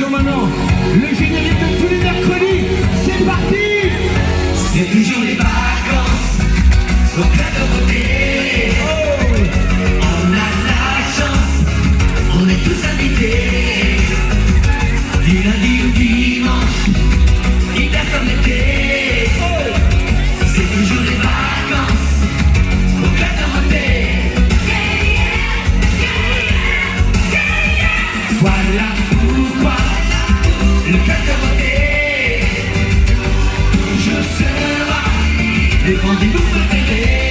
attention maintenant, le générique de tous les mercredis, c'est parti. C'est toujours les vacances, au club Dorothée. On a la chance, on est tous invités. Du lundi au dimanche, hiver comme l'été. C'est toujours les vacances, au club Dorothée. Voilà pourquoi le club Dorothée toujours sera le rendez-vous préféré.